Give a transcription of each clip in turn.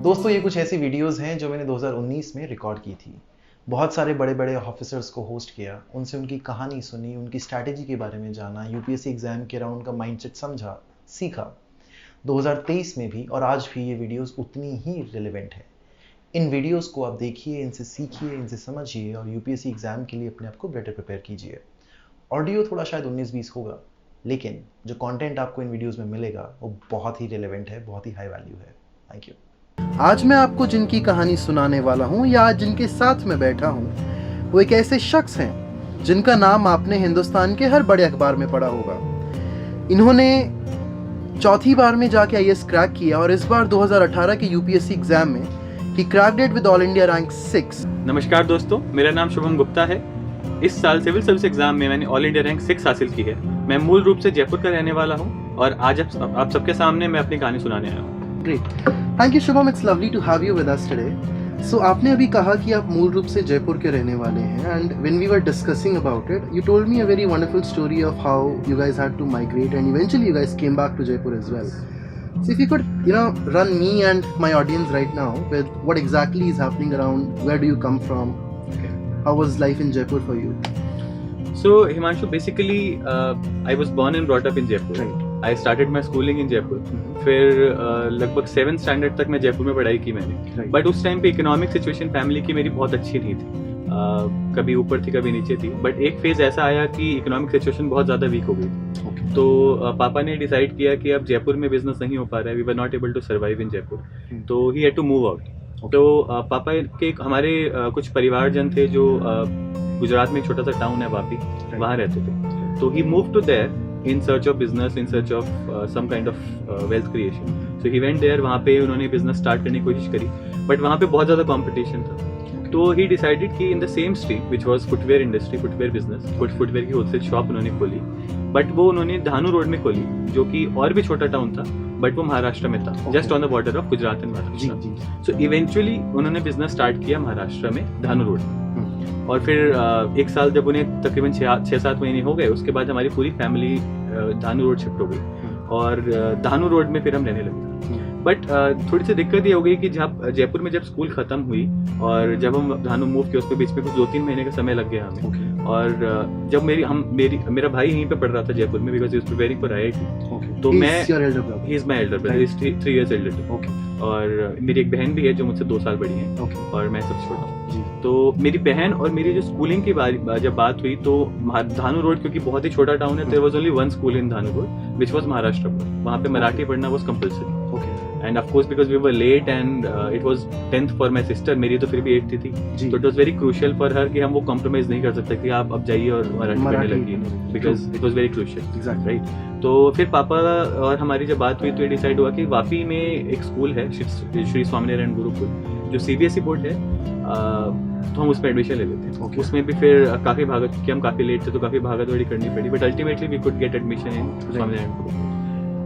दोस्तों ये कुछ ऐसी वीडियोस हैं जो मैंने 2019 में रिकॉर्ड की थी। बहुत सारे बड़े बड़े ऑफिसर्स को होस्ट किया, उनसे उनकी कहानी सुनी, उनकी स्ट्रैटेजी के बारे में जाना, यूपीएससी एग्जाम के अराउंड का माइंडसेट समझा, सीखा। 2023 में भी और आज भी ये वीडियोस उतनी ही रिलेवेंट है। इन वीडियोस को आप देखिए, इनसे सीखिए, इनसे समझिए और यूपीएससी एग्जाम के लिए अपने आप को बेटर प्रिपेयर कीजिए। ऑडियो थोड़ा शायद 19-20 होगा, लेकिन जो कंटेंट आपको इन वीडियोस में मिलेगा वो बहुत ही रिलेवेंट है, बहुत ही हाई वैल्यू है। Thank you. आज मैं आपको जिनकी कहानी सुनाने वाला हूँ या आज जिनके साथ में बैठा हूँ वो एक ऐसे शख्स हैं जिनका नाम आपने हिंदुस्तान के हर बड़े अखबार में पढ़ा होगा। इन्होंने चौथी बार में जाके आईएएस क्रैक किया और इस बार 2018 के यूपीएससी एग्जाम में he cracked it with all India rank 6। नमस्कार दोस्तों, मेरा नाम शुभम गुप्ता है। इस साल सिविल सर्विस एग्जाम में मैंने ऑल इंडिया रैंक 6 हासिल की है। मैं मूल रूप से जयपुर का रहने वाला हूँ और आज आप सबके सामने मैं अपनी कहानी सुनाने आया हूँ। Great, thank you Shubham, it's lovely to have you with us today. So आपने अभी कहा कि आप मूल रूप से जयपुर के रहने वाले हैं and when we were discussing about it you told me a very wonderful story of how you guys had to migrate and eventually you guys came back to Jaipur as well. So if you could, run me and my audience right now with what exactly is happening around, where do you come from? Okay. How was life in Jaipur for you? So Himanshu, basically I was born and brought up in Jaipur. Right. I started my schooling in Jaipur. फिर लगभग 7th standard तक मैं जयपुर में पढ़ाई की मैंने। Right. But उस time पे इकोनॉमिक सिचुएशन फैमिली की मेरी बहुत अच्छी नहीं थी। कभी ऊपर थी कभी नीचे थी, बट एक फेज ऐसा आया कि इकोनॉमिक सिचुएशन बहुत ज़्यादा वीक हो गई थी। Okay. तो पापा ने डिसाइड किया कि अब जयपुर में बिजनेस नहीं हो पा रहा है, we were not able to survive in Jaipur, तो he had to move out. तो पापा के हमारे कुछ परिवारजन थे जो गुजरात में एक छोटा सा टाउन है वापी, वहाँ रहते थे। तो he move to there in search of business, in search of some kind of wealth creation. So he went there, वहाँ पे उन्होंने business start करने की कोशिश करी, but वहाँ पे बहुत ज़्यादा competition था। तो he decided कि in the same street, which was footwear industry, footwear business, footwear की wholesale shop उन्होंने खोली, but वो उन्होंने धानू रोड में खोली, जो कि और भी छोटा टाउन था, बट वो महाराष्ट्र में था, just on the border of Gujarat and Maharashtra. So eventually उन्होंने business start किया महाराष्ट्र में धानू रोड में। और फिर एक साल जब उन्हें तकरीबन 6-7 महीने हो गए, उसके बाद हमारी पूरी फैमिली धानू रोड शिफ्ट हो गई और धानू रोड में फिर हम रहने लगे। बट थोड़ी सी दिक्कत ये हो गई कि जब जयपुर में जब स्कूल खत्म हुई और जब हम धानू मूव किए, उसके बीच में कुछ 2-3 महीने का समय लग गया हमें। और जब मेरा भाई यहीं पे पढ़ रहा था जयपुर में, because he was preparing for IIT. तो मैं, he is my Elder brother, he is 3 years elder। और मेरी एक बहन भी है जो मुझसे 2 साल बड़ी है, और मैं सबसे छोटा हूँ। तो मेरी बहन और मेरी जो स्कूलिंग की जब बात हुई तो धानू रोड क्योंकि बहुत ही छोटा टाउन है, there was only one school in Dahanu road which was Maharashtra board. वहाँ पे मराठी पढ़ना was compulsory. And of course because we were late and it was 10th for my sister, मेरी तो फिर भी 8th थी, तो it was very crucial for her कि हम वो कॉम्प्रोमाइज नहीं कर सकते कि आप अब जाइए और मराठी पढ़ने लगिए, because it was very crucial, right. तो फिर पापा और हमारी जब बात हुई तो ये डिसाइड हुआ कि वापी में एक स्कूल है श्री स्वामीनारायण गुरुकुल, जो सीबीएसई बोर्ड है, तो हम उसमें एडमिशन ले लेते हैं। उसमें भी फिर काफ़ी भागत, क्योंकि हम काफ़ी लेट थे तो काफ़ी भागदौड़ी करनी पड़ी, but ultimately we could get admission in Swaminarayan Gurukul.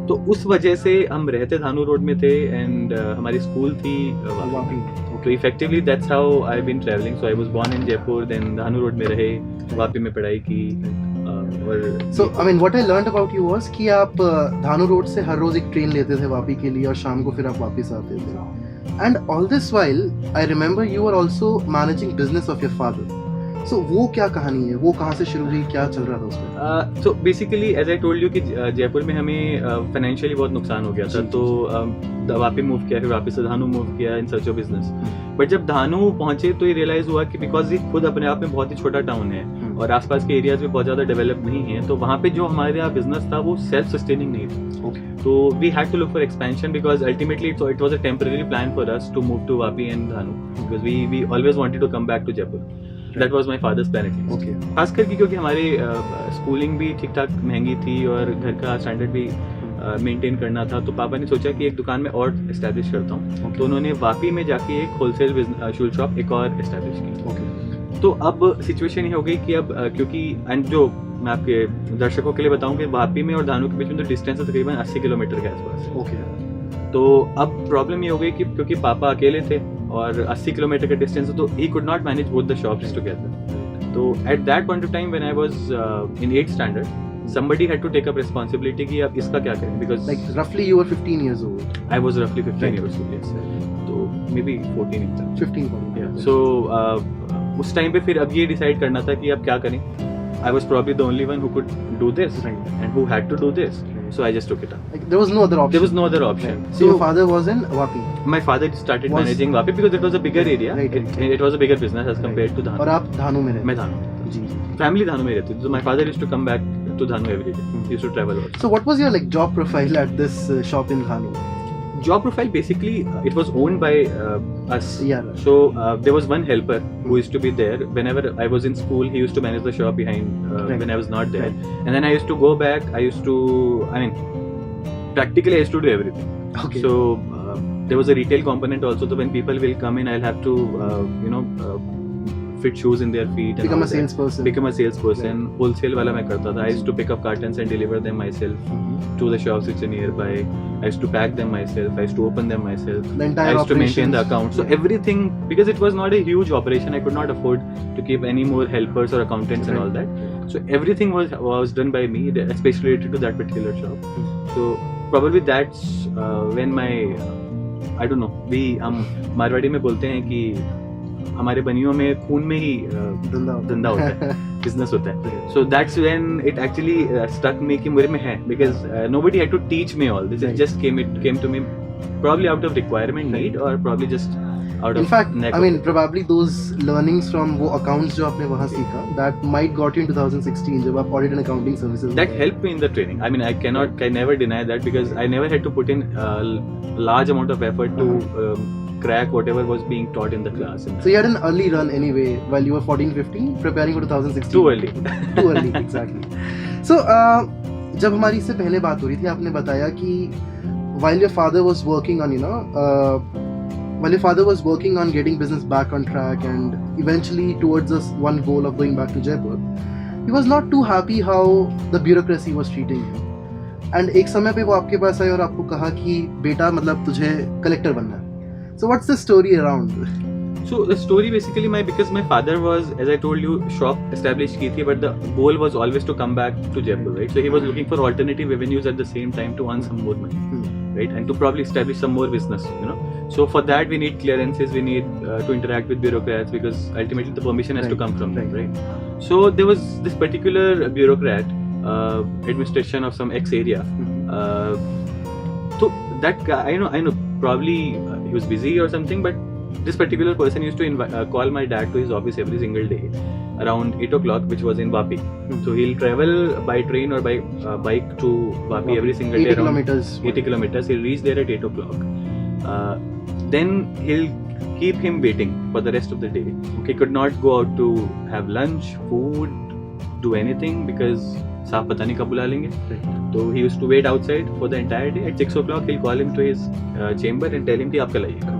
तो उस वजह से हम रहते धानू रोड में थे एंड हमारी स्कूल थी वापी। तो effectively that's how I been travelling. So I was born in Jaipur, then Dahanu road में रहे, वापी में पढ़ाई की। So I mean what I learned about you was कि आप धानू रोड से हर रोज एक ट्रेन लेते थे वापी के लिए और शाम को फिर आप वापस आते थे। And all this while I remember you were also managing business of your father. So वो क्या कहानी है, वो कहाँ से शुरू हुई, क्या चल रहा था उसमें? So basically as I told you कि जयपुर में हमें फाइनेंशियली बहुत नुकसान हो गया था, तो वापी मूव किया, फिर वापस से धानू मूव किया in search of business. But जब धानू पहुंचे तो ये रियलाइज हुआ कि बिकॉज ये खुद अपने आप में बहुत ही छोटा टाउन है और आसपास के एरियाज में बहुत ज़्यादा डेवलप नहीं है, तो वहाँ पे जो हमारे यहाँ बिजनेस था वो सेल्फ सस्टेनिंग नहीं था। तो we had to look for expansion because ultimately it was a temporary plan for us to move to Vapi and Dahanu, because we always wanted to come back to Jaipur. That was my father's plan at least. खास करके क्योंकि हमारी schooling भी ठीक ठाक महंगी थी और घर का स्टैंडर्ड भी मेंटेन करना था, तो पापा ने सोचा कि एक दुकान में और एस्टैब्लिश करता हूँ। तो उन्होंने वापी में जाके एक होलसेल शूज शॉप एक और एस्टैब्लिश की। तो अब सिचुएशन ये हो गई कि अब क्योंकि एंड जो मैं आपके दर्शकों के लिए बताऊँ कि वापी में और धानू के बीच में तो डिस्टेंस है तकरीबन 80 किलोमीटर के आसपास। तो अब प्रॉब्लम ये हो गई कि क्योंकि पापा अकेले थे और 80 किलोमीटर का डिस्टेंस है, तो he could not manage both the shops together. तो at that point of time when I was in 8th standard, somebody had to take up responsibility कि अब इसका क्या करें, because like roughly you were 15 years old. I was roughly 15 years old, yes. तो may be 14 inch 15 सो उस time पे फिर अब ये डिसाइड करना था कि अब क्या करें. I was probably the only one who could do this and who had to do this. So I just took it up. Like, there was no other option. There was no other option. So your father was in Vapi. My father started managing Vapi because it was a bigger area. Right. It was a bigger business as compared to Dhanu. और आप धानु में रहते. मैं धानु में रहता. जी. Family धानु में रहती. So my father used to come back to Dhanu every day. He used to travel also. So what was your like job profile at this shop in Dhanu? Job profile basically it was owned by us. Yeah. So there was one helper who used to be there whenever I was in school. He used to manage the shop behind when I was not there. Right. And then I used to go back. Practically I used to do everything. Okay. So there was a retail component also. So when people will come in, I'll have to fit shoes in their feet and Become all a that. salesperson. Become a salesperson. Wholesale वाला मैं करता था. I used to pick up cartons and deliver them myself to the shops which are nearby. I used to pack them myself. I used to open them myself. The entire I used to maintain the operations. account. So everything, because it was not a huge operation, I could not afford to keep any more helpers or accountants and all that. So everything was done by me, especially related to that particular shop. So probably that's when my I don't know. हम मारवाड़ी में बोलते हैं कि हमारे बनियों में खून में ही धंधा होता है, बिजनेस होता है. So that's when it actually struck me कि मेरे में है, because nobody had to teach me all this. It just came to me probably out of requirement, need, or probably just out In of fact, neck I of mean, it. probably those learnings from वो accounts जो आपने वहाँ सीखा, that might got you in 2016 जब आप audit and accounting services. That helped me in the training. I mean, I never deny that, because I never had to put in large amount of effort to crack whatever was being taught in the class. So you had an early run anyway while you were 14-15 preparing for 2016. Too early. Too early, exactly. So जब हमारी इससे पहले बात हो रही थी, आपने बताया कि while your father was working on while your father was working on getting business back on track and eventually towards this one goal of going back to Jaipur, he was not too happy how the bureaucracy was treating him. And एक समय पे वो आपके पास आए और आपको कहा कि बेटा मतलब तुझे कलेक्टर बनना है. So what's the story around? So the story basically because my father was, as I told you, shop established की थी, but the goal was always to come back to Jaipur, right? So he was looking for alternative avenues at the same time to earn some more money, right? And to probably establish some more business, So for that we need clearances, we need to interact with bureaucrats, because ultimately the permission has to come from them, right? So there was this particular bureaucrat, administration of some X area. So that guy, I know, probably he was busy or something, but this particular person used to call my dad to his office every single day around 8 o'clock, which was in Vapi. So he'll travel by train or by bike to Vapi every single day. 80 kilometers. 80 kilometers. He'll reach there at 8 o'clock. Then he'll keep him waiting for the rest of the day. He could not go out to have lunch, food, do anything, because साहब पता नहीं कब बुला लेंगे. So he used to wait outside for the entire day. At 6 o'clock he'll call him to his chamber and tell him कि आप कल आइएगा.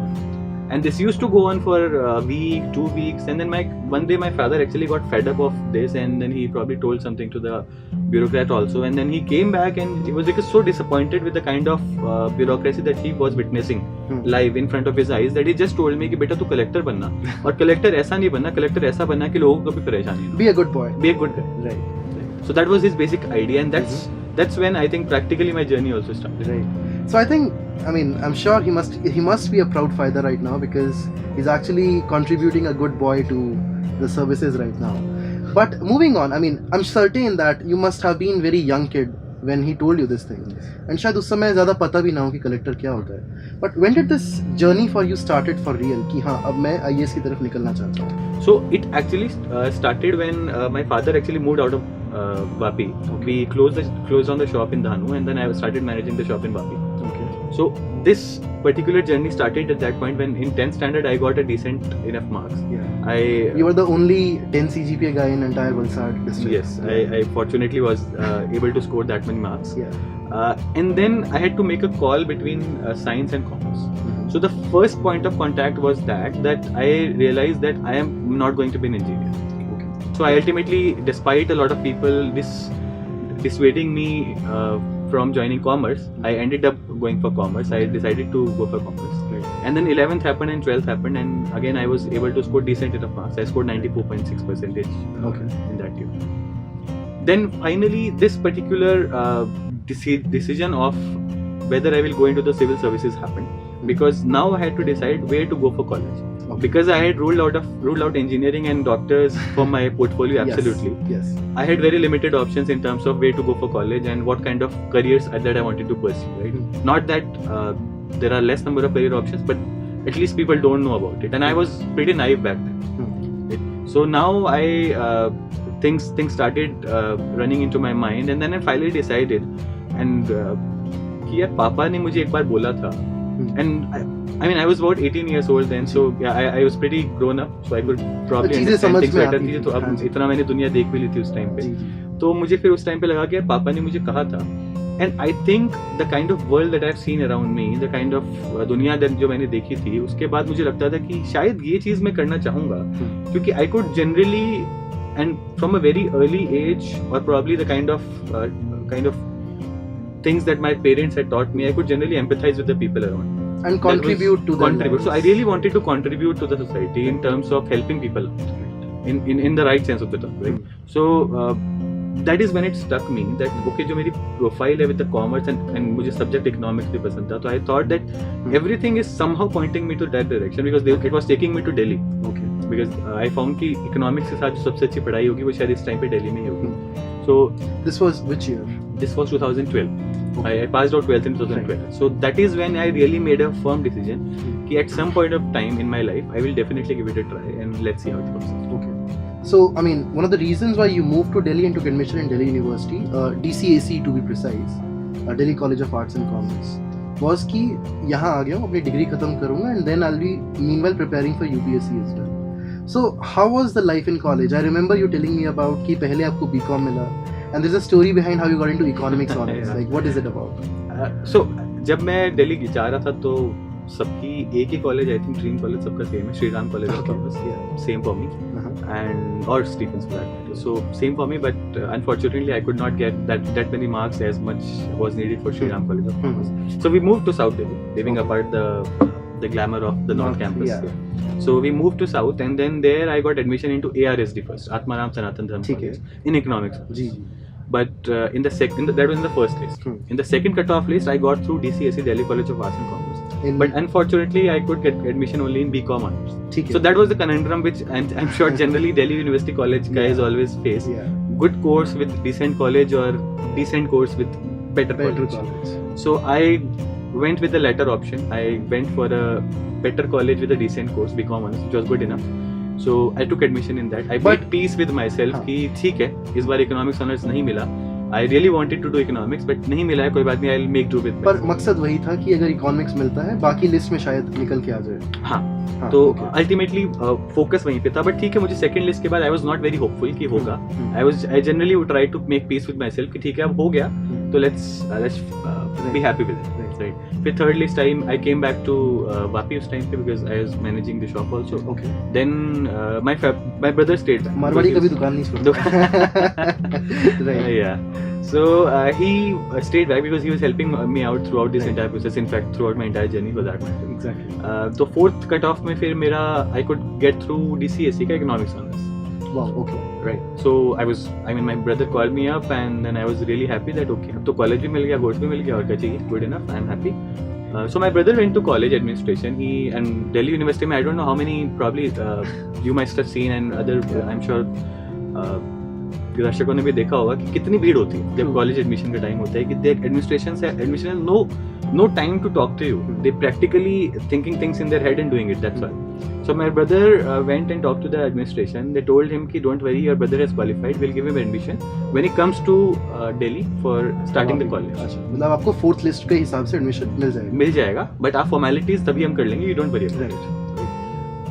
And this used to go on for a week, 2 weeks, and then one day my father actually got fed up of this, and then he probably told something to the bureaucrat also, and then he came back and he was so disappointed with the kind of bureaucracy that he was witnessing live in front of his eyes, that he just told me कि बेटा तू collector बनना, और collector ऐसा नहीं बनना, collector ऐसा बनना कि लोगों को भी परेशानी हो. Be a good boy. Be a good guy. Right. So that was his basic idea, and that's when I think practically my journey also started. Right. So I think, I'm sure he must be a proud father right now, because he's actually contributing a good boy to the services right now. But moving on, I'm certain that you must have been very young kid when he told you this thing. And शायद उस समय ज़्यादा पता भी ना हो कि collector क्या होता है. But when did this journey for you started for real? कि हाँ अब मैं IAS की तरफ निकलना चाहता हूँ. So it actually started when my father actually moved out of Vapi. We closed down the shop in Dhanu, and then I started managing the shop in Vapi. Okay. So this particular journey started at that point when in 10th standard I got a decent enough marks. Yeah. You were the only 10 CGPA guy in entire Valsad district. Yes, I fortunately was able to score that many marks. Yeah. And then I had to make a call between science and commerce. So the first point of contact was that I realized that I am not going to be an engineer. Okay. So I ultimately, despite a lot of people dissuading me from joining commerce, I ended up going for commerce. I decided to go for commerce. Right. And then 11th happened and 12th happened, and again I was able to score decent enough marks. I scored 94.6% in that year. Then finally this particular decision of whether I will go into the civil services happened. because now I had to decide where to go for college. Okay. Because I had ruled out engineering and doctors from my portfolio. Yes, Absolutely. yes. I had very limited options in terms of where to go for college and what kind of careers that I wanted to pursue. Right? Not that there are less number of career options, but at least people don't know about it. And I was pretty naive back then. Right? So now things started running into my mind, and then I finally decided. And कि यार पापा ने मुझे एक बार बोला था. And I mean, I was about 18 years old then, so yeah, I was pretty grown up, so I could probably understand things better. तो अब इतना मैंने दुनिया देख भी ली थी उस टाइम पे, तो मुझे फिर उस टाइम पे लगा कि यार पापा ने मुझे कहा था. And I think the kind of world that I've seen around me, the kind of दुनिया जो मैंने देखी थी, उसके बाद मुझे लगता था कि शायद ये चीज़ मैं करना चाहूँगा, क्योंकि I could generally and from a very early age, or probably the kind of things that my parents had taught me, I could generally empathize with the people around. And contribute to them. So I really wanted to contribute to the society in terms of helping people in the right sense of the term, right? So that is when it struck me that okay, जो मेरी profile है with the commerce and मुझे subject economics भी पसंद था, तो I thought that everything is somehow pointing me to that direction because it was taking me to Delhi. Okay. Because I found कि economics के साथ जो सबसे अच्छी पढ़ाई होगी वो शायद इस टाइम पे दिल्ली में ही होगी. So this was which year? This was 2012. I passed out 12th in 2012. So that is when I really made a firm decision कि at some point of time in my life I will definitely give it a try and let's see how it goes. Okay. So I mean, one of the reasons why you moved to Delhi and took admission in Delhi University, DCAC to be precise, Delhi College of Arts and Commerce, was कि यहाँ आ गया हूँ, अपनी degree खत्म करूँगा and then I'll be meanwhile preparing for UPSC as well. So how was the life in college? I remember you telling me about कि पहले आपको BCom मिला. And there's a story behind how you got into economics honors. Yeah. Like, what is it about? So, जब मैं दिल्ली जा रहा था तो सबकी एक ही college, I think dream college सबका सेम है, Shriram College of Commerce, same for me and or Stephens for that matter. So same for me, but unfortunately I could not get that many marks as much was needed for Shriram College of Commerce. So we moved to South Delhi, leaving apart the glamour of the North Campus. Yeah. So we moved to South, and then there I got admission into ARSD first, Atmaram Sanatan Dharma College, in economics. But in the that was in the first list. In the second cutoff list, I got through DCSE, Delhi College of Arts and Commerce. But unfortunately, I could get admission only in BCom honors. So that was the conundrum which I'm sure generally Delhi University College guys always face. Good course with decent college or decent course with better college. So I went with the latter option. I went for a better college with a decent course, BCom honors, which was good enough. So I took admission in that. I made peace with myself कि ठीक है, इस बार economics honors नहीं मिला. I really wanted to do economics, but नहीं मिला है, कोई बात नहीं, I'll make do with. पर मकसद वही था कि अगर economics मिलता है, बाकी लिस्ट में शायद निकल के आ जाए. हाँ. तो ultimately focus वहीं पे था, but ठीक है, मुझे second list के बाद I was not very hopeful कि होगा. I generally would try to make peace with myself कि ठीक है, अब हो गया, तो let's be happy with it. Right. फिर third list I came back to Vapi उस time पे because I was managing the shop also. Okay. Then my brother stayed back. Marwari कभी दुकान नहीं छोड़ा. Right. Yeah. So he stayed back because he was helping me out throughout this entire process. In fact, throughout my entire journey for that matter. Exactly. तो fourth cut off में फिर मेरा I could get through DCSE का economics honors. Wow. Okay. Right. So my brother called me up and then I was really happy that okay, अब तो college भी मिल गया, course भी मिल गया, और क्या चाहिए? Good enough. I'm happy. So my brother went to college administration. And Delhi University में I don't know how many, probably you must have seen and other I'm sure दर्शकों ने भी देखा होगा कि कितनी भीड़ होती है जब कॉलेज एडमिशन का टाइम होता है कि admission no time to talk to you. They practically thinking things in their head and doing it. That's all. So my brother went and talked to the administration. They told him कि don't worry, your brother has qualified. We'll give him admission when he comes to Delhi for starting the college. मतलब आपको fourth list के हिसाब से admission मिल जाएगा. But आप formalities तभी हम कर लेंगे. You don't worry about it.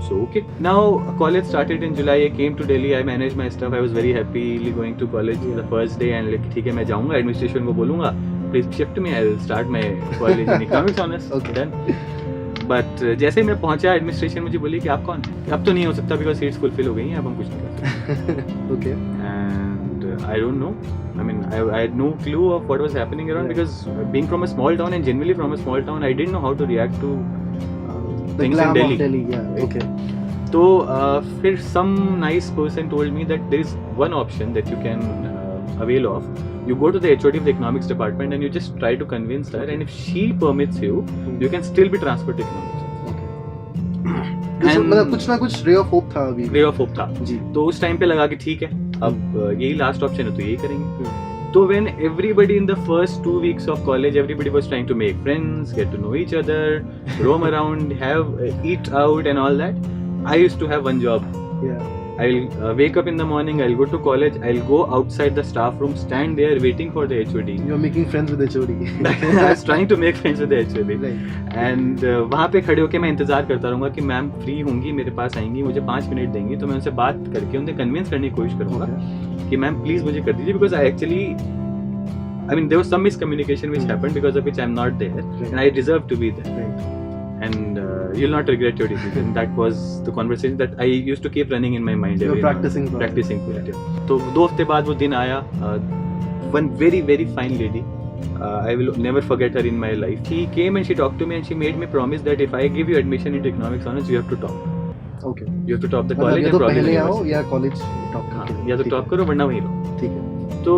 So okay. Now college started in July. I came to Delhi. I managed my stuff. I was very happily going to college the first day and like ठीक है मैं जाऊँगा administration को बोलूँगा please shift me. I'll start my college in economics honors. Okay. Done. But जैसे ही मैं पहुंचा administration मुझे बोली कि आप कौन है? अब तो नहीं हो सकता बिकॉज सीट्स फुलफिल हो गई हैं, अब हम कुछ नहीं कर सकते. Okay. And I don't know. I mean, I had no clue of what was happening around because being from a small town and genuinely from a small town, I didn't know how to react to things in Delhi. Yeah. Okay. So फिर some nice person told me that there is one option that you can avail of you go to the HOD of the economics department and you just try to convince her, and if she permits you, you can still be transferred to economics. मतलब कुछ ना कुछ ray of hope था अभी, ray of hope था जी। तो उस time पे लगा कि ठीक है अब यही लास्ट ऑप्शन है तो यही करेंगे। तो when everybody in the first 2 weeks of college, everybody was trying to make friends, get to know each other, roam around, eat out and all that, I used to have one job. Yeah. I'll wake up in the morning, I'll go to college, I'll go outside the staff room, stand there waiting for the HOD. You're making friends with HOD. I was trying to make friends with the HOD. Right. And वहाँ पे खड़े होके मैं इंतजार करता रहूँगा कि ma'am free होंगी, मेरे पास आएंगी, मुझे 5 मिनट देंगी, तो मैं उनसे बात करके उन्हें कन्विंस करने की कोशिश करूँगा कि मैम प्लीज मुझे कर दीजिए, because I mean there was some miscommunication which happened, because of which I'm not there, and I deserve to be there. Right. And you'll not regret your decision. That was the conversation that I used to keep running in my mind. You're every practicing night. for it. Practicing for it. Yeah. तो 2 हफ्ते बाद वो दिन आया. One very very fine lady. I will never forget her in my life. She came and she talked to me and she made me promise that if I give you admission into economics honors, you have to top. Okay. You have to top the मतलब college या and तो probably पहले आओ university. या college top हाँ, करके, या तो ठीक टॉप है, करो वरना वहीं रहो. ठीक है। तो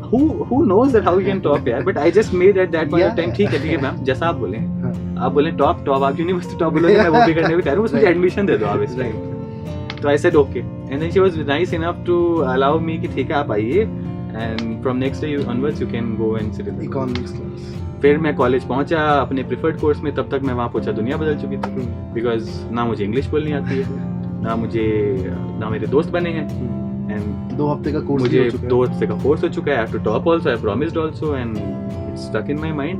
who knows that how you can top यार, but I just made at that point of time, Yeah. ठीक है मैम जैसा आप बोले, हाँ. आप बोले टॉप आप यूनिवर्सिटी टॉप बोलोगे, मैं वो भी करने को तैयार हूँ, बस मुझे Right. एडमिशन दे दो आप इस टाइम. तो I said okay, and then she was nice enough to allow me कि ठीक है आप आइए, and from next day onwards you can go and sit in economics class. फिर मैं कॉलेज पहुंचा अपने प्रिफर्ड कोर्स में, तब तक मैं वहाँ पहुंचा दुनिया बदल चुकी थी, बिकॉज ना मुझे इंग्लिश बोलनी आती है, ना मेरे दोस्त बने हैं, एंड 2 हफ्ते का कोर्स मुझे 2 हफ्ते का कोर्स हो चुका है, I have to top also, I promised also, and it's stuck in my mind,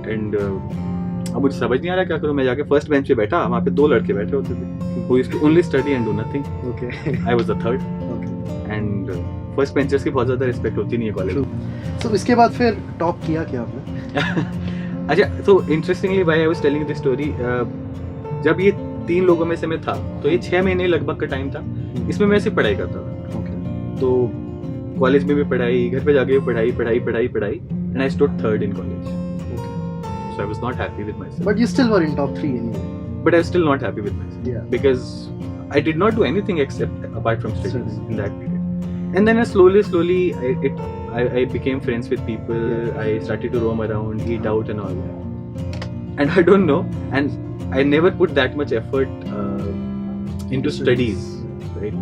and अब मुझे समझ नहीं आ रहा क्या करूं. मैं जाके फर्स्ट बेंच पे बैठा, वहाँ पे 2 लड़के बैठे होते थे who used to only study and do nothing. Okay I was the third, okay. and first benchers की बहुत ज़्यादा रिस्पेक्ट होती नहीं है कॉलेज में. सो इसके बाद फिर टॉप किया क्या आपने? अच्छा, तो इंटरेस्टिंगली भाई I was telling this story, जब ये 3 लोगों में से मैं था, तो ये 6 महीने लगभग का टाइम था, इसमें मैं सिर्फ पढ़ाई करता था. ओके। तो कॉलेज में भी पढ़ाई, घर पे जाके भी पढ़ाई, and I stood third in college. So I was not happy with myself. But you still were in top 3 anyway. But I was still not happy with myself. Yeah. Because I did not do anything except apart from studies Studies. in that period. And then slowly I became friends with people. Yeah. I started to roam around, eat out and all that. And I don't know, and I never put that much effort into studies, right?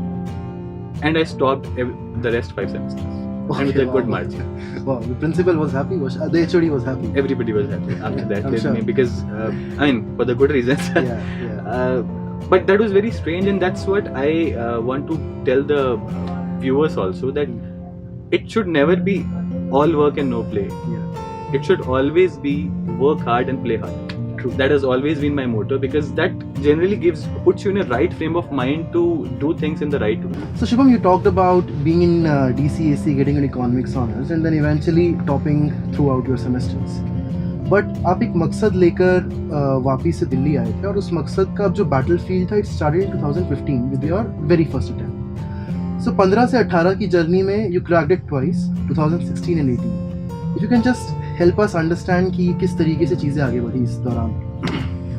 And I stopped the rest 5 semesters. And with a good margin. Wow, the principal was happy, the HOD was happy. Everybody was happy after that I'm with sure. me, because I mean, for the good reasons. Yeah. But that was very strange, and that's what I want to tell the viewers also, that it should never be all work and no play. Yeah. It should always be work hard and play hard. True. That has always been my motto, because that generally puts you in a right frame of mind to do things in the right way. So Shubham, you talked about being in DCAC, getting an economics honors, and then eventually topping throughout your semesters. But आप एक मकसद लेकर वापस से दिल्ली आए थे, और उस मकसद का जो battlefield था, it started in 2015 with your very first attempt. So 15 से 18 की जर्नी में you cracked it twice, 2016 and 18. If you can just help us understand कि किस तरीके से चीज़ें आगे बढ़ी इस दौरान.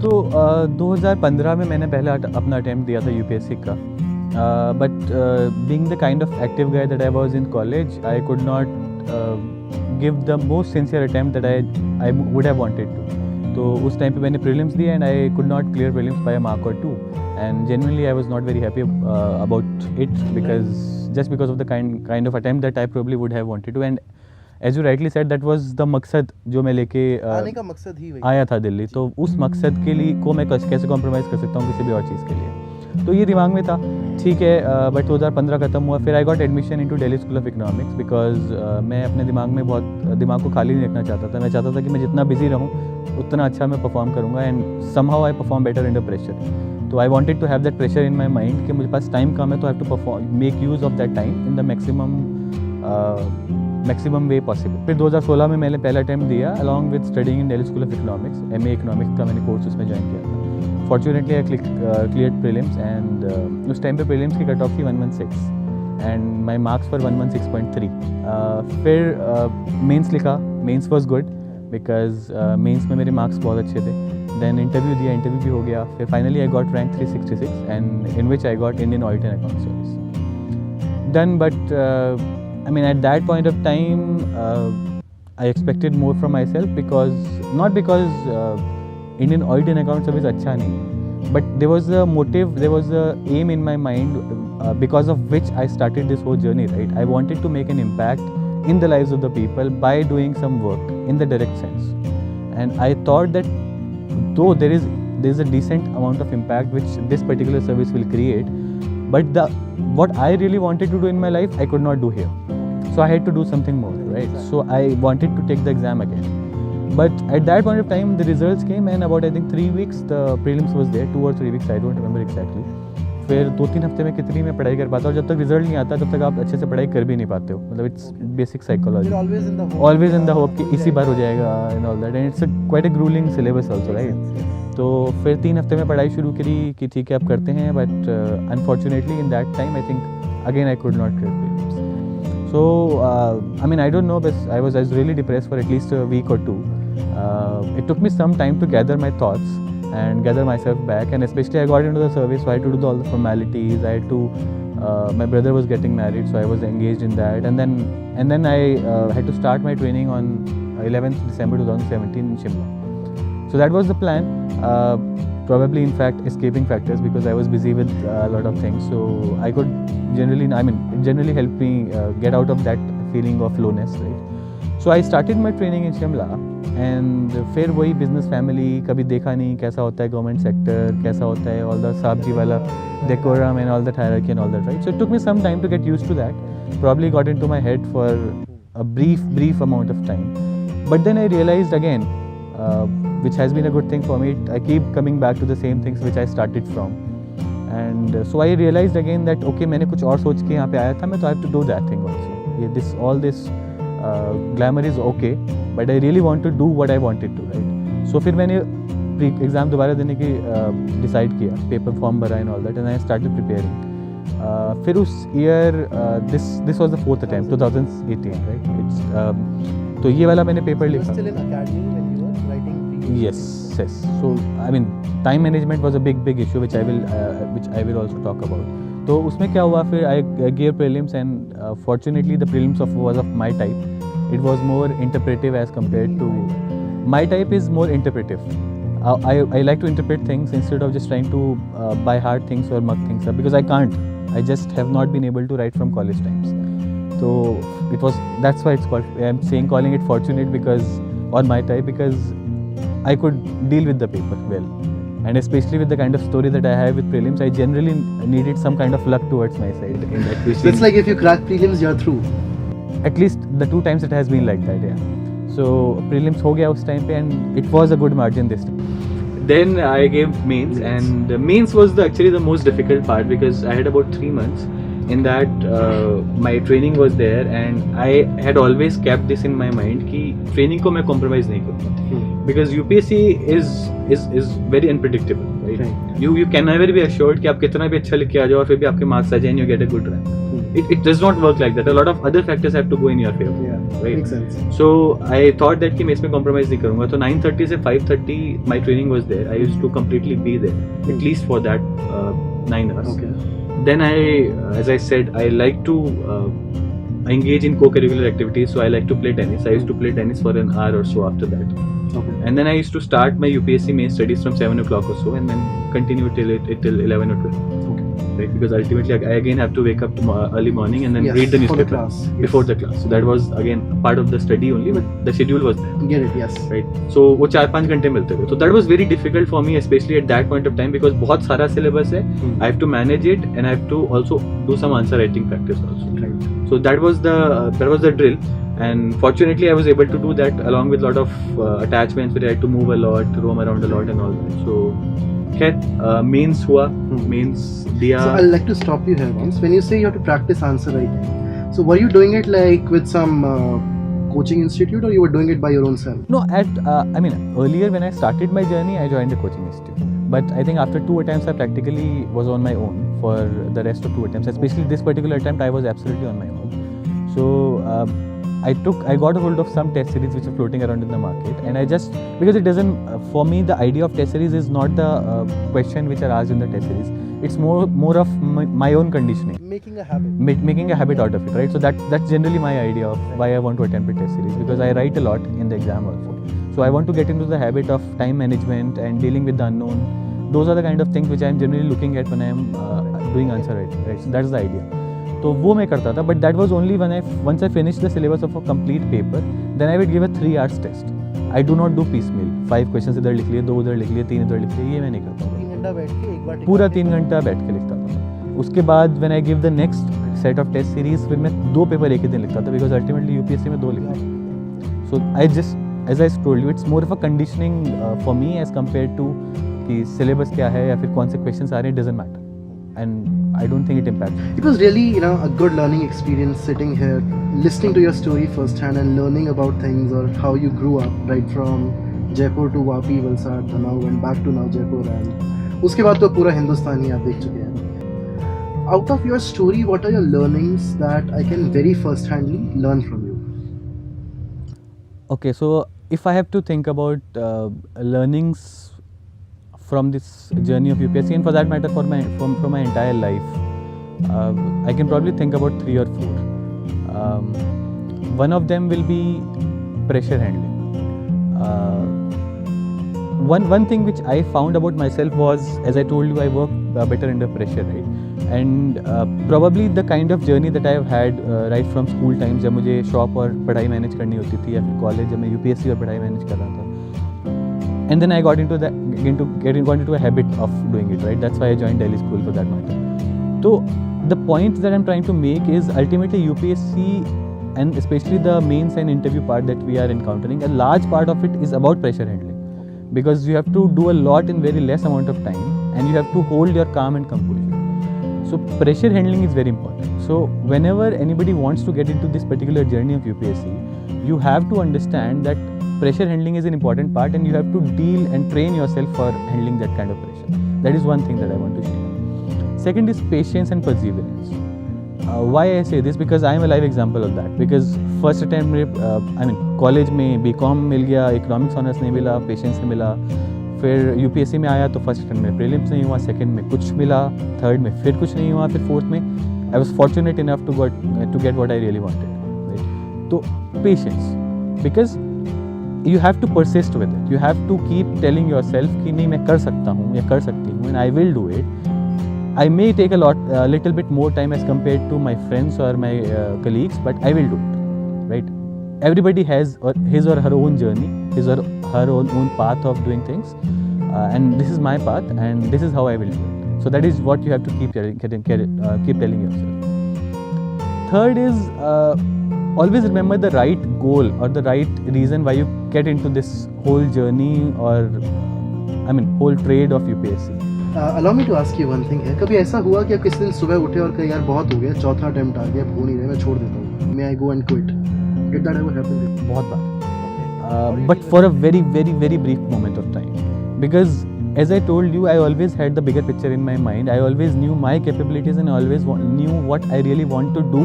तो 2015 में मैंने पहले अपना अटैम्प्ट दिया था यूपीएससी का, but being the kind of active guy that I was in college, I could not give the most sincere attempt that I would have wanted to. तो उस टाइम पे मैंने प्रीलिम्स दिए, and I could not clear prelims by a mark or 2, and genuinely I was not very happy about it, because of the kind of attempt that I probably would have wanted to. And as you rightly said, that was the मकसद जो मैं लेके आने का मकसद ही वही आया था दिल्ली. तो उस मकसद के लिए को मैं कैसे कॉम्प्रोमाइज़ कर सकता हूँ किसी भी और चीज़ के लिए, तो ये दिमाग में था. ठीक है, बट 2015 ख़त्म हुआ, फिर I got admission into Delhi School of economics, because मैं अपने दिमाग को खाली नहीं रखना चाहता था. मैं चाहता था कि मैं जितना बिजी रहूँ उतना अच्छा मैं परफॉर्म करूँगा, and somehow I perform better under pressure. तो I wanted to have that pressure in my mind कि मुझे पास टाइम कम है, तो I have to perform, make use of that time in the maximum way possible. फिर 2016 में मैंने पहला अटैम्प्ट दिया along with studying in Delhi School of Economics. MA economics का मैंने कोर्स उसमें ज्वाइन किया था. Fortunately I cleared prelims, and उस टाइम पे प्रीलिम्स की कट ऑफ थी 116, एंड माय मार्क्स फॉर 116.3. फिर मेंस लिखा, mains was good, because mains में मेरे मार्क्स बहुत अच्छे थे. देन इंटरव्यू दिया, इंटरव्यू भी हो गया. फिर finally I got rank 366, and in which I got Indian audit and accounts service. Done, but I mean, at that point of time, I expected more from myself not because Indian Audit and Account Service अच्छा नहीं है, but there was a motive, there was a aim in my mind because of which I started this whole journey, right? I wanted to make an impact in the lives of the people by doing some work in the direct sense, and I thought that though there is a decent amount of impact which this particular service will create, but what I really wanted to do in my life I could not do here, so I had to do something more, right? So I wanted to take the exam again, but at that point of time the results came, and about I think 3 weeks the prelims was there, 2 or 3 weeks, I don't remember exactly. फिर 2-3 हफ्ते में कितनी मैं पढ़ाई कर पाता हूँ, जब तक रिजल्ट नहीं आता तब तक आप अच्छे से पढ़ाई कर भी नहीं पाते हो, मतलब it's basic psychology, always in the hope कि इसी बार हो जाएगा and all that, and it's quite a gruelling syllabus also, right? तो फिर 3 हफ्ते में पढ़ाई शुरू करी कि ठीक है अब करते हैं, but unfortunately in that time I think again I could not clear prelims. So I mean, I don't know, but I was really depressed for at least a week or two. It took me some time to gather my thoughts and gather myself back, and especially I got into the service, so I had to do all the formalities. I had to my brother was getting married, so I was engaged in that, and then I had to start my training on 11th December 2017 in Shimla. So that was the plan. Probably in fact escaping factors, because I was busy with a lot of things, so I could it generally helped me get out of that feeling of lowness, right? So I started my training in Shimla, and फिर वही business family, कभी देखा नहीं कैसा होता है government sector, कैसा होता है all the साहब जी वाला decorum and all that hierarchy and all that, right? So it took me some time to get used to that. Probably got into my head for a brief amount of time, but then I realized again, which has been a good thing for me, I keep coming back to the same things which I started from, and so I realized again that okay, मैंने कुछ और सोच के यहाँ पे आया था मैं, तो I have to do that thing also. All this glamour is okay, but I really want to do what I wanted to, right? So फिर मैंने एग्ज़ाम दोबारा देने की डिसाइड किया, पेपर फॉर्म भरा and all that, and I started preparing. फिर उस year this was the 4th attempt, 2018, right? It's तो ये वाला मैंने पेपर लिखा. Yes. So I mean, time management was a big issue which I will also talk about. तो उसमें क्या हुआ, फिर I gave prelims, and fortunately the prelims was of my type. It was more interpretive as compared to my type is more interpretive. I like to interpret things instead of just trying to by heart things or mug things up, because I can't. I just have not been able to write from college times. So that's why it's called. I'm calling it fortunate because on my type, because I could deal with the paper well, and especially with the kind of story that I have with prelims, I generally needed some kind of luck towards my side. In that so it's like if you crack prelims, you're through. At least the 2 times it has been like that, yeah. So prelims हो गया उस time पे, and it was a good margin this time. Then I gave mains, and mains was actually the most difficult part, because I had about 3 months. In that my training was there, and I had always kept this in my mind कि training को मैं compromise नहीं करूँगा, because UPSC is very unpredictable, right? You can never be assured कि आप कितना भी अच्छा लिख के आ जाओ और फिर भी आपके marks आ जाएं and you get a good rank. It does not work like that. A lot of other factors have to go in your favor, right? Makes sense. So I thought that कि मैं इसमें compromise नहीं करूँगा, तो 9:30 से 5:30 my training was there. I used to completely be there, at least for that 9 hours. Okay. Then as I said, I like to engage in co-curricular activities, so I like to play tennis. I used to play tennis for an hour or so after that. Okay. And then I used to start my UPSC main studies from 7 o'clock or so, and then continue till 11 or 12. Okay. Right? Because ultimately I again have to wake up early morning and then Yes, read the before the newspaper class. before the class. So that was again part of the study only, but the schedule was there. Get it? Yes. Right. So वो 4-5 घंटे मिलते थे. So that was very difficult for me, especially at that point of time, because बहुत सारा syllabus है. I have to manage it, and I have to also do some answer writing practice also. Right. So that was the drill, and fortunately I was able to do that along with a lot of attachments where I had to move a lot, roam around a lot and all that. So mains हुआ, mains दिया. So I'd like to stop you here once. When you say you have to practice answer writing, so were you doing it like with some coaching institute, or you were doing it by your own self? No, I mean, earlier when I started my journey, I joined a coaching institute. But I think after 2 attempts, I practically was on my own for the rest of 2 attempts. Especially this particular attempt, I was absolutely on my own. So I got a hold of some test series which are floating around in the market, and I just, because it doesn't, for me the idea of test series is not the question which are asked in the test series. It's more of my own conditioning. Making a habit. Making a habit out of it, right? So that's generally my idea of why I want to attempt a test series, because I write a lot in the exam also. So I want to get into the habit of time management and dealing with the unknown. Those are the kind of things which I am generally looking at when I am doing answer writing, right? So that's the idea. तो वो मैं करता था, but that was only when once I finished the syllabus of a complete paper, then I would give a 3 hours test. I do not do piecemeal. 5 questions इधर लिख लिए, 2 उधर लिख लिए, 3 इधर लिख लिए, ये मैं नहीं करता। 3 घंटा बैठ के एक बार पूरा 3 घंटा बैठ के लिखता था। उसके बाद when I give the next set of test series, फिर मैं 2 पेपर एक ही दिन लिखता था, because ultimately UPSC में 2 लिखते हैं। So I just, as I told you, it's more of a conditioning for me as compared to कि syllabus क्या है या फिर कौन से questions आ रहे हैं, doesn't matter. And I don't think it impacts. It was really, a good learning experience sitting here, listening to your story firsthand and learning about things or how you grew up, right from Jaipur to Vapi, Valsad, Dhanau, and back to now Jaipur, and उसके बाद तो पूरा हिंदुस्तान ही आप देख चुके हैं. Out of your story, what are your learnings that I can very first-handly learn from you? Okay, so if I have to think about learnings from this journey of UPSC, and for that matter from my entire life, I can probably think about 3 or 4. One of them will be pressure handling. One thing which I found about myself was, as I told you, I work better under pressure, right? And probably the kind of journey that I have had right from school times, जब मुझे shop और पढ़ाई manage करनी होती थी, या फिर college जब मैं UPSC और पढ़ाई मैनेज कर रहा था, and then I got into a habit of doing it, right? That's why I joined Delhi School, for that matter. So the point that I'm trying to make is, ultimately UPSC, and especially the mains and interview part that we are encountering, a large part of it is about pressure handling, because you have to do a lot in very less amount of time, and you have to hold your calm and composure. So pressure handling is very important. So whenever anybody wants to get into this particular journey of UPSC, you have to understand that pressure handling is an important part, and you have to deal and train yourself for handling that kind of pressure. That is one thing that I want to share. Second is patience and perseverance. Why I say this? Because I am a live example of that. Because first attempt में college में BCom मिल गया, economics honors नहीं मिला, patience नहीं मिला, फिर UPSC में आया तो first attempt में prelims नहीं हुआ, second में कुछ मिला, third में फिर कुछ नहीं हुआ, फिर fourth में I was fortunate enough to get what I really wanted. Right? तो patience, because you have to persist with it. You have to keep telling yourself कि नहीं मैं कर सकता हूँ या कर सकती हूँ, and I will do it. I may take a little bit more time as compared to my friends or my colleagues, but I will do it, right? Everybody has his or her own journey, his or her own path of doing things, and this is my path, and this is how I will do it. So that is what you have to keep telling yourself. Third is always remember the right goal or the right reason why you get into this whole journey, or whole trade of UPSC. Allow me to ask you one thing है, कभी ऐसा हुआ कि आप किसी दिन सुबह उठे और कहीं यार बहुत हो गया, चौथा अटेम्प्ट आ गया, हो नहीं रहा, मैं छोड़ देता हूँ, may I go and quit? Did that ever happen? बहुत बार, but for a very very very brief moment of time, because as I told you, I always had the bigger picture in my mind. I always knew my capabilities, and I always knew what I really want to do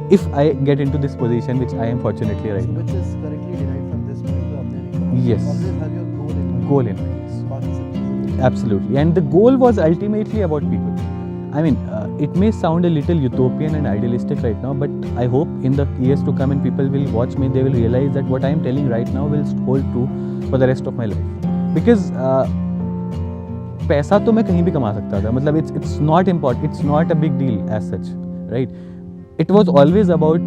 if I get into this position, which I am fortunately right now. Which is correctly derived from this point to आपने Yes. always have your goal in mind. Goal in mind. Yes. बाकी सब चीजें Absolutely, and the goal was ultimately about people. It may sound a little utopian and idealistic right now, but I hope in the years to come, and people will watch me, they will realize that what I am telling right now will hold true for the rest of my life. Because पैसा तो मैं कहीं भी कमा सकता था, मतलब it's not important, it's not a big deal as such, right? It was always about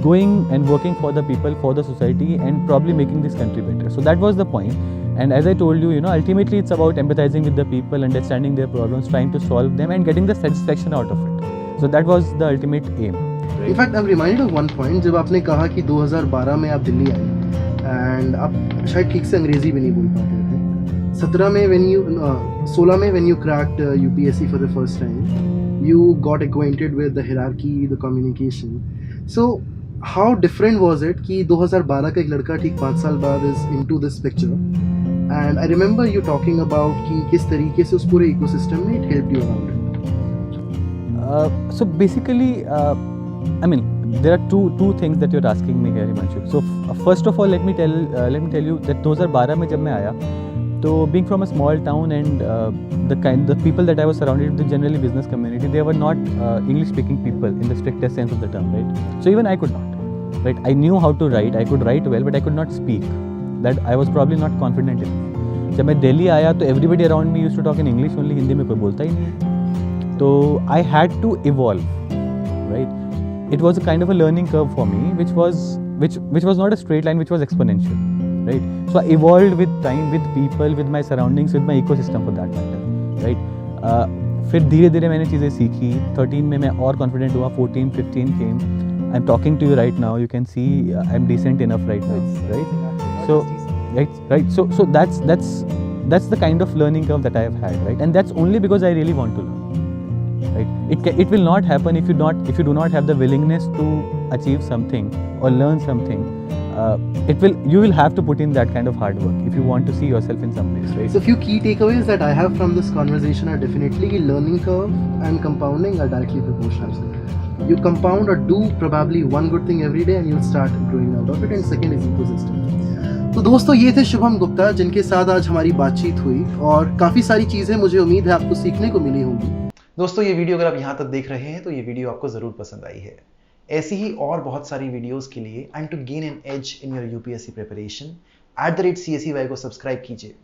going and working for the people, for the society, and probably making this country better. So that was the point. And as I told you, ultimately it's about empathizing with the people, understanding their problems, trying to solve them, and getting the satisfaction out of it. So that was the ultimate aim. Right? In fact, I'm reminded of one point जब आपने कहा कि 2012 में आप दिल्ली आए and आप शायद ठीक से अंग्रेजी भी नहीं बोल पाते थे. 16 में when you cracked UPSC for the first time, you got acquainted with the hierarchy, the communication. So how different was it कि 2012 का एक लड़का ठीक 5 साल बाद is into this picture, and I remember you talking about कि किस तरीके से उस पूरे ecosystem में it helped you around it. So basically, there are two things that you're asking me here, Himanshu. So first of all, let me tell you that 2012 में जब मैं आया, तो being from a small town and the people that I was surrounded with, the generally business community, they were not English speaking people in the strictest sense of the term, right? So even I could not, right? I knew how to write, I could write well, but I could not speak. That I was probably not confident enough. जब मैं दिल्ली आया तो everybody around me used to talk in English only, Hindi में कोई बोलता ही नहीं. तो I had to evolve, right? It was a kind of a learning curve for me, which was not a straight line, which was exponential, right? So I evolved with time, with people, with my surroundings, with my ecosystem for that matter, right? फिर धीरे धीरे मैंने चीज़ें सीखी. 13 में मैं और confident हुआ. 14, 15 came. I'm talking to you right now. You can see I'm decent enough right now, right? So right. So that's the kind of learning curve that I have had, right? And that's only because I really want to learn. Right? It will not happen if you do not have the willingness to achieve something or learn something. You will have to put in that kind of hard work if you want to see yourself in some place, right? So few key takeaways that I have from this conversation are definitely learning curve and compounding are directly proportional. You compound or do probably one good thing every day and you'll start growing out of it. And second is ecosystem. तो दोस्तों ये थे शुभम गुप्ता जिनके साथ आज हमारी बातचीत हुई और काफ़ी सारी चीज़ें मुझे उम्मीद है आपको सीखने को मिली होंगी. दोस्तों ये वीडियो अगर आप यहाँ तक देख रहे हैं तो ये वीडियो आपको ज़रूर पसंद आई है. ऐसी ही और बहुत सारी वीडियोस के लिए and to gain an edge in your UPSC preparation @CSEY को सब्सक्राइब कीजिए.